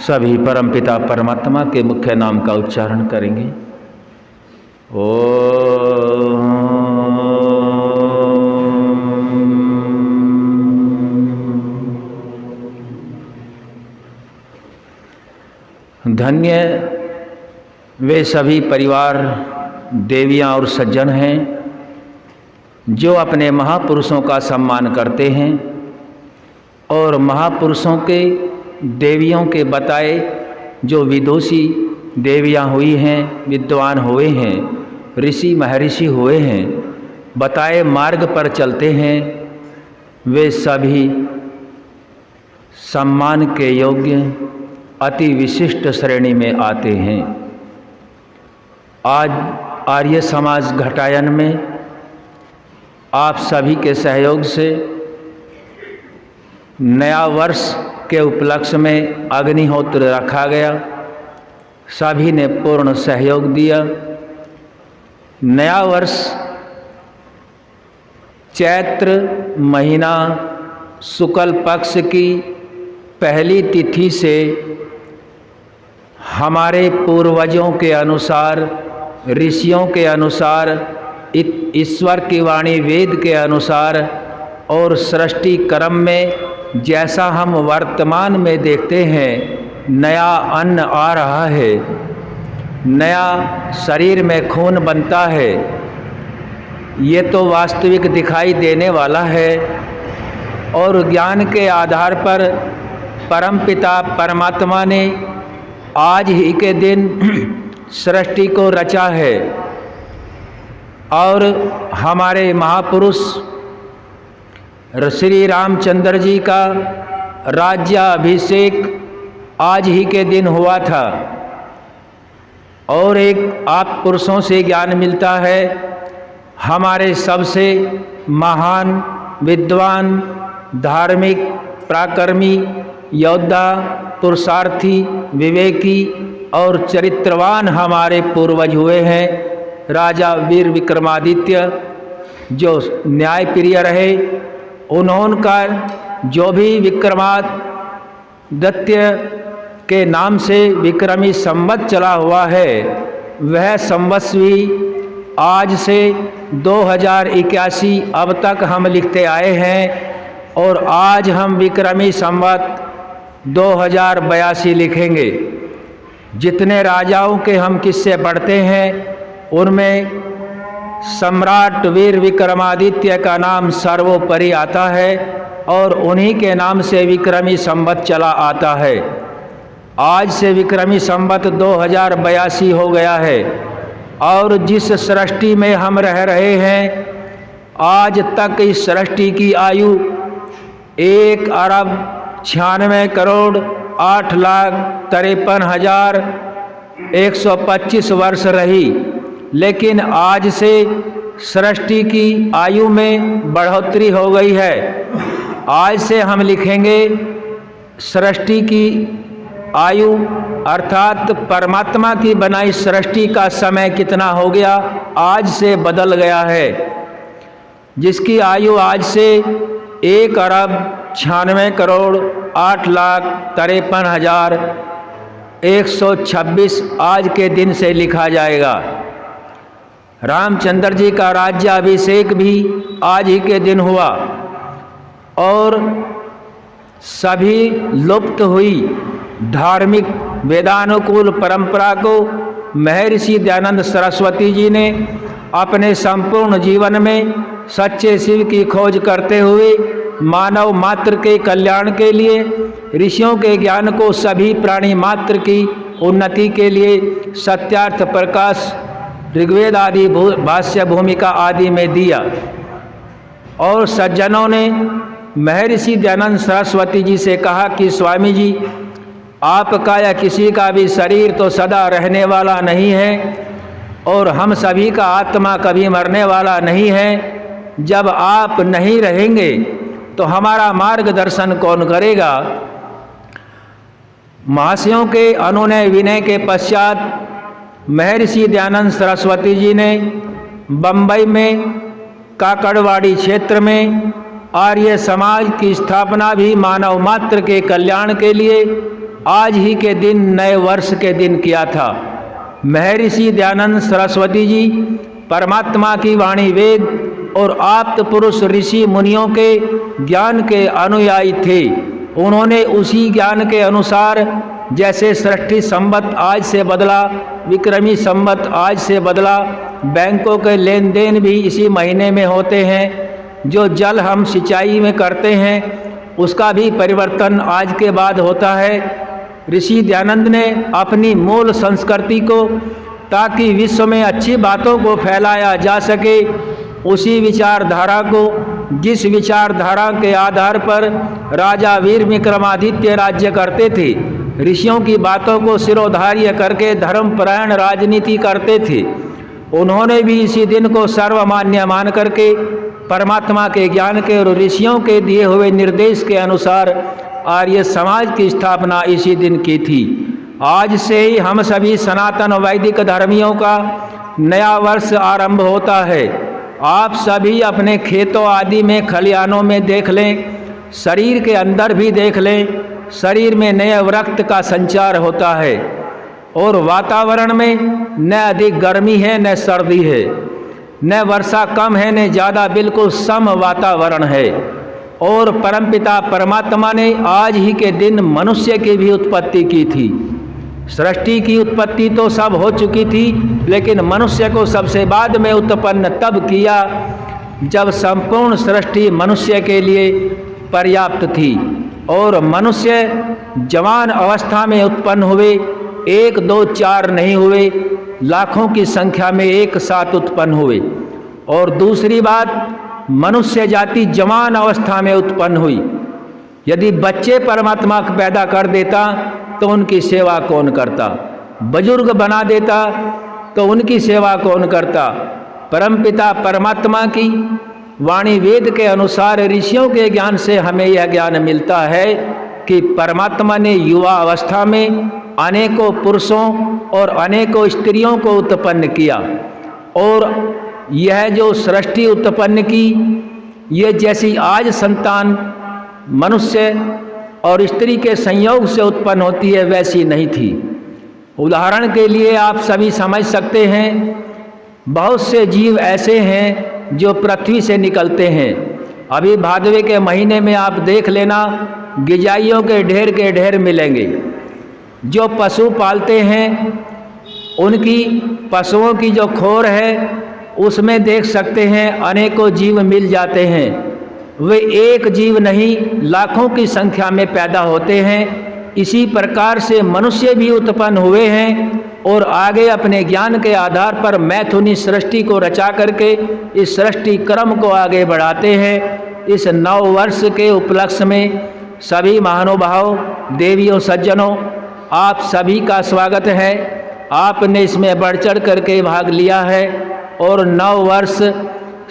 सभी परमपिता परमात्मा के मुख्य नाम का उच्चारण करेंगे। धन्य वे सभी परिवार, देवियाँ और सज्जन हैं जो अपने महापुरुषों का सम्मान करते हैं और महापुरुषों के देवियों के बताए जो विदुषी देवियाँ हुई हैं, विद्वान हुए हैं, ऋषि महर्षि हुए हैं, बताए मार्ग पर चलते हैं, वे सभी सम्मान के योग्य अति विशिष्ट श्रेणी में आते हैं। आज आर्य समाज घटायन में आप सभी के सहयोग से नया वर्ष के उपलक्ष्य में अग्निहोत्र रखा गया। सभी ने पूर्ण सहयोग दिया। नया वर्ष चैत्र महीना शुक्ल पक्ष की पहली तिथि से हमारे पूर्वजों के अनुसार, ऋषियों के अनुसार, ईश्वर की वाणी वेद के अनुसार और सृष्टि क्रम में जैसा हम वर्तमान में देखते हैं, नया अन्न आ रहा है, नया शरीर में खून बनता है, ये तो वास्तविक दिखाई देने वाला है। और ज्ञान के आधार पर परमपिता परमात्मा ने आज ही के दिन सृष्टि को रचा है और हमारे महापुरुष श्री रामचंद्र जी का राज्याभिषेक आज ही के दिन हुआ था। और एक आप पुरुषों से ज्ञान मिलता है, हमारे सबसे महान विद्वान, धार्मिक, पराक्रमी, योद्धा, पुरुषार्थी, विवेकी और चरित्रवान हमारे पूर्वज हुए हैं। राजा वीर विक्रमादित्य जो न्यायप्रिय रहे, उन्होंने जो भी विक्रमादित्य के नाम से विक्रमी संवत चला हुआ है, वह संवत्सरी आज से 2081 अब तक हम लिखते आए हैं और आज हम विक्रमी संवत 2082 लिखेंगे। जितने राजाओं के हम किस्से पढ़ते हैं उनमें सम्राट वीर विक्रमादित्य का नाम सर्वोपरि आता है और उन्हीं के नाम से विक्रमी संवत चला आता है। आज से विक्रमी संवत 2082 हो गया है और जिस सृष्टि में हम रह रहे हैं, आज तक इस सृष्टि की आयु 1,98,53,125 वर्ष रही, लेकिन आज से सृष्टि की आयु में बढ़ोतरी हो गई है। आज से हम लिखेंगे सृष्टि की आयु अर्थात परमात्मा की बनाई सृष्टि का समय कितना हो गया, आज से बदल गया है। जिसकी आयु आज से 1,96,08,53,126 आज के दिन से लिखा जाएगा। रामचंद्र जी का राज्याभिषेक भी आज ही के दिन हुआ और सभी लुप्त हुई धार्मिक वेदानुकूल परंपरा को महर्षि दयानंद सरस्वती जी ने अपने संपूर्ण जीवन में सच्चे शिव की खोज करते हुए मानव मात्र के कल्याण के लिए, ऋषियों के ज्ञान को सभी प्राणी मात्र की उन्नति के लिए सत्यार्थ प्रकाश ऋग्वेद आदि भाष्य भूमिका आदि में दिया। और सज्जनों ने महर्षि दयानंद सरस्वती जी से कहा कि स्वामी जी, आपका या किसी का भी शरीर तो सदा रहने वाला नहीं है और हम सभी का आत्मा कभी मरने वाला नहीं है। जब आप नहीं रहेंगे तो हमारा मार्गदर्शन कौन करेगा। महर्षियों के अनुनय विनय के पश्चात महर्षि दयानंद सरस्वती जी ने बम्बई में काकड़वाड़ी क्षेत्र में आर्य समाज की स्थापना भी मानव मात्र के कल्याण के लिए आज ही के दिन नए वर्ष के दिन किया था। महर्षि दयानंद सरस्वती जी परमात्मा की वाणी वेद और आप्त पुरुष ऋषि मुनियों के ज्ञान के अनुयायी थे। उन्होंने उसी ज्ञान के अनुसार, जैसे सृष्टि संवत आज से बदला, विक्रमी संवत आज से बदला, बैंकों के लेन देन भी इसी महीने में होते हैं, जो जल हम सिंचाई में करते हैं उसका भी परिवर्तन आज के बाद होता है। ऋषि दयानंद ने अपनी मूल संस्कृति को, ताकि विश्व में अच्छी बातों को फैलाया जा सके, उसी विचारधारा को, जिस विचारधारा के आधार पर राजा वीर विक्रमादित्य राज्य करते थे, ऋषियों की बातों को सिरोधार्य करके धर्मपरायण राजनीति करते थे, उन्होंने भी इसी दिन को सर्वमान्य मान करके परमात्मा के ज्ञान के और ऋषियों के दिए हुए निर्देश के अनुसार आर्य समाज की स्थापना इसी दिन की थी। आज से ही हम सभी सनातन वैदिक धर्मियों का नया वर्ष आरंभ होता है। आप सभी अपने खेतों आदि में, खलिहानों में देख लें, शरीर के अंदर भी देख लें, शरीर में नए रक्त का संचार होता है और वातावरण में न अधिक गर्मी है न सर्दी है, न वर्षा कम है न ज़्यादा, बिल्कुल सम वातावरण है। और परमपिता परमात्मा ने आज ही के दिन मनुष्य की भी उत्पत्ति की थी। सृष्टि की उत्पत्ति तो सब हो चुकी थी, लेकिन मनुष्य को सबसे बाद में उत्पन्न तब किया जब संपूर्ण सृष्टि मनुष्य के लिए पर्याप्त थी। और मनुष्य जवान अवस्था में उत्पन्न हुए, 1 2 4 नहीं हुए, लाखों की संख्या में एक साथ उत्पन्न हुए। और दूसरी बात, मनुष्य जाति जवान अवस्था में उत्पन्न हुई। यदि बच्चे परमात्मा पैदा कर देता तो उनकी सेवा कौन करता, बुजुर्ग बना देता तो उनकी सेवा कौन करता। परमपिता परमात्मा की वाणी वेद के अनुसार ऋषियों के ज्ञान से हमें यह ज्ञान मिलता है कि परमात्मा ने युवा अवस्था में अनेकों पुरुषों और अनेकों स्त्रियों को उत्पन्न किया। और यह जो सृष्टि उत्पन्न की, ये जैसी आज संतान मनुष्य और स्त्री के संयोग से उत्पन्न होती है, वैसी नहीं थी। उदाहरण के लिए आप सभी समझ सकते हैं, बहुत से जीव ऐसे हैं जो पृथ्वी से निकलते हैं। अभी भादवे के महीने में आप देख लेना, गिजाइयों के ढेर मिलेंगे। जो पशु पालते हैं उनकी, पशुओं की जो खोर है उसमें देख सकते हैं अनेकों जीव मिल जाते हैं। वे एक जीव नहीं, लाखों की संख्या में पैदा होते हैं। इसी प्रकार से मनुष्य भी उत्पन्न हुए हैं और आगे अपने ज्ञान के आधार पर मैथुनी सृष्टि को रचा करके इस सृष्टि क्रम को आगे बढ़ाते हैं। इस नव वर्ष के उपलक्ष्य में सभी महानुभाव, देवियों, सज्जनों, आप सभी का स्वागत है। आपने इसमें बढ़ चढ़ करके भाग लिया है और नव वर्ष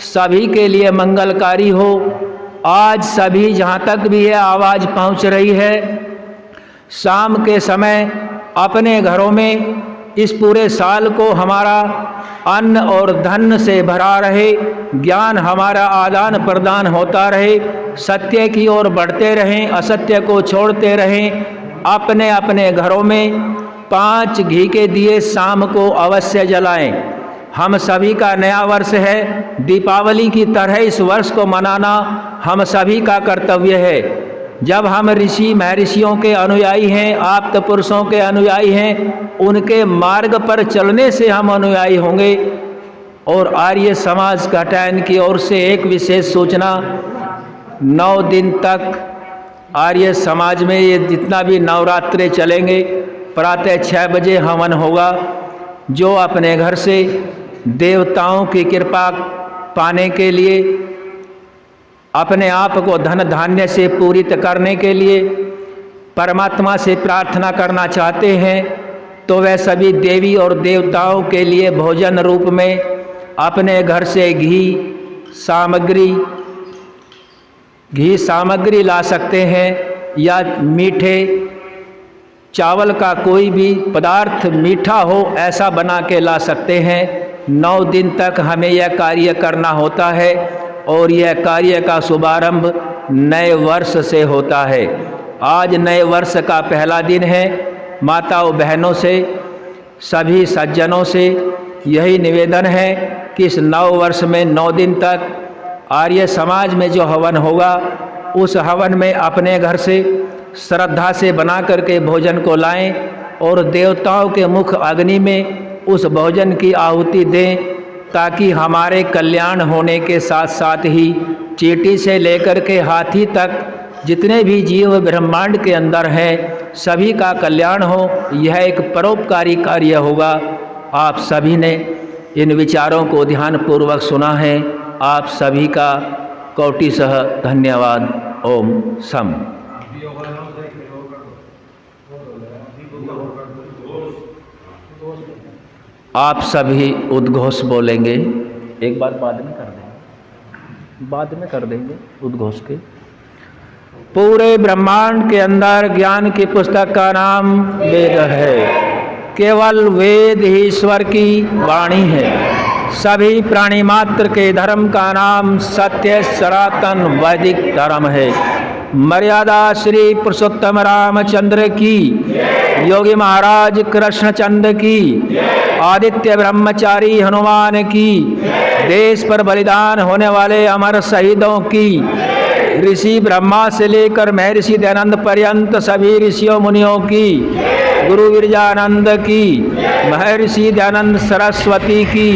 सभी के लिए मंगलकारी हो। आज सभी, जहाँ तक भी है आवाज़ पहुँच रही है, शाम के समय अपने घरों में इस पूरे साल को हमारा अन्न और धन से भरा रहे, ज्ञान हमारा आदान प्रदान होता रहे, सत्य की ओर बढ़ते रहें, असत्य को छोड़ते रहें। अपने अपने घरों में 5 घी के दिए शाम को अवश्य जलाएं। हम सभी का नया वर्ष है, दीपावली की तरह इस वर्ष को मनाना हम सभी का कर्तव्य है। जब हम ऋषि महर्षियों के अनुयायी हैं, आप्त पुरुषों के अनुयायी हैं, उनके मार्ग पर चलने से हम अनुयायी होंगे। और आर्य समाज घटायन की ओर से एक विशेष सूचना, 9 दिन तक आर्य समाज में ये जितना भी नवरात्रे चलेंगे, प्रातः 6 बजे हवन होगा। जो अपने घर से देवताओं की कृपा पाने के लिए, अपने आप को धन धान्य से पूरित करने के लिए परमात्मा से प्रार्थना करना चाहते हैं, तो वह सभी देवी और देवताओं के लिए भोजन रूप में अपने घर से घी सामग्री ला सकते हैं, या मीठे चावल का कोई भी पदार्थ मीठा हो ऐसा बना के ला सकते हैं। 9 दिन तक हमें यह कार्य करना होता है और यह कार्य का शुभारंभ नए वर्ष से होता है। आज नए वर्ष का पहला दिन है। माताओं बहनों से, सभी सज्जनों से यही निवेदन है कि इस नव वर्ष में 9 दिन तक आर्य समाज में जो हवन होगा, उस हवन में अपने घर से श्रद्धा से बना करके भोजन को लाएं और देवताओं के मुख अग्नि में उस भोजन की आहुति दें, ताकि हमारे कल्याण होने के साथ साथ ही चींटी से लेकर के हाथी तक जितने भी जीव ब्रह्मांड के अंदर हैं, सभी का कल्याण हो। यह एक परोपकारी कार्य होगा। आप सभी ने इन विचारों को ध्यानपूर्वक सुना है। आप सभी का कोटिशः धन्यवाद। ओम सम। आप सभी उद्घोष बोलेंगे। एक बार बाद में कर देंगे उद्घोष के। पूरे ब्रह्मांड के अंदर ज्ञान की पुस्तक का नाम वेद है। केवल वेद ही ईश्वर की वाणी है। सभी प्राणी मात्र के धर्म का नाम सत्य सनातन वैदिक धर्म है। मर्यादा श्री पुरुषोत्तम रामचंद्र की, योगी महाराज कृष्णचंद्र की, आदित्य ब्रह्मचारी हनुमान की, देश पर बलिदान होने वाले अमर शहीदों की, ऋषि ब्रह्मा से लेकर महर्षि दयानंद पर्यंत सभी ऋषियों मुनियों की, गुरु विरजानंद की, महर्षि दयानंद सरस्वती की।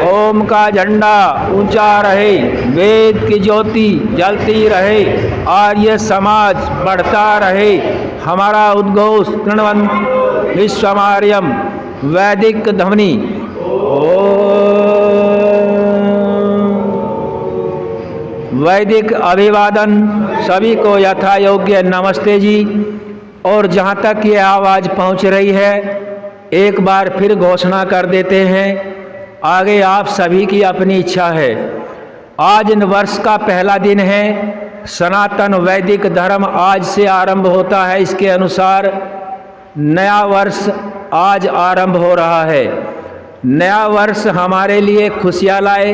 ओम का झंडा ऊंचा रहे, वेद की ज्योति जलती रहे, आर्य समाज बढ़ता रहे। हमारा उद्घोष तृणवंत विश्वमार्यम वैदिक ध्वनि। वैदिक अभिवादन सभी को यथा योग्य नमस्ते जी। और जहाँ तक ये आवाज़ पहुँच रही है, एक बार फिर घोषणा कर देते हैं। आगे आप सभी की अपनी इच्छा है। आज इन वर्ष का पहला दिन है। सनातन वैदिक धर्म आज से आरंभ होता है। इसके अनुसार नया वर्ष आज आरंभ हो रहा है। नया वर्ष हमारे लिए खुशियाँ लाए,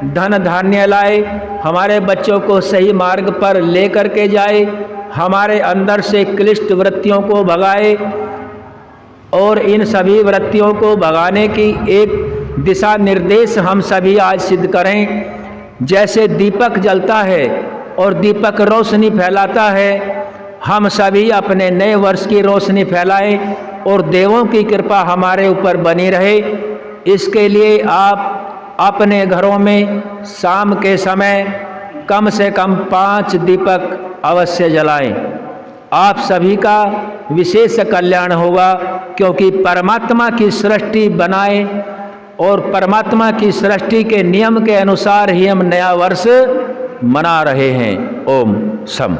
धन धान्य लाए, हमारे बच्चों को सही मार्ग पर लेकर के जाए, हमारे अंदर से क्लिष्ट वृत्तियों को भगाए और इन सभी वृत्तियों को भगाने की एक दिशा निर्देश हम सभी आज सिद्ध करें। जैसे दीपक जलता है और दीपक रोशनी फैलाता है, हम सभी अपने नए वर्ष की रोशनी फैलाएं और देवों की कृपा हमारे ऊपर बनी रहे। इसके लिए आप अपने घरों में शाम के समय कम से कम 5 दीपक अवश्य जलाएं। आप सभी का विशेष कल्याण होगा, क्योंकि परमात्मा की सृष्टि बनाए और परमात्मा की सृष्टि के नियम के अनुसार ही हम नया वर्ष मना रहे हैं। ओम सम।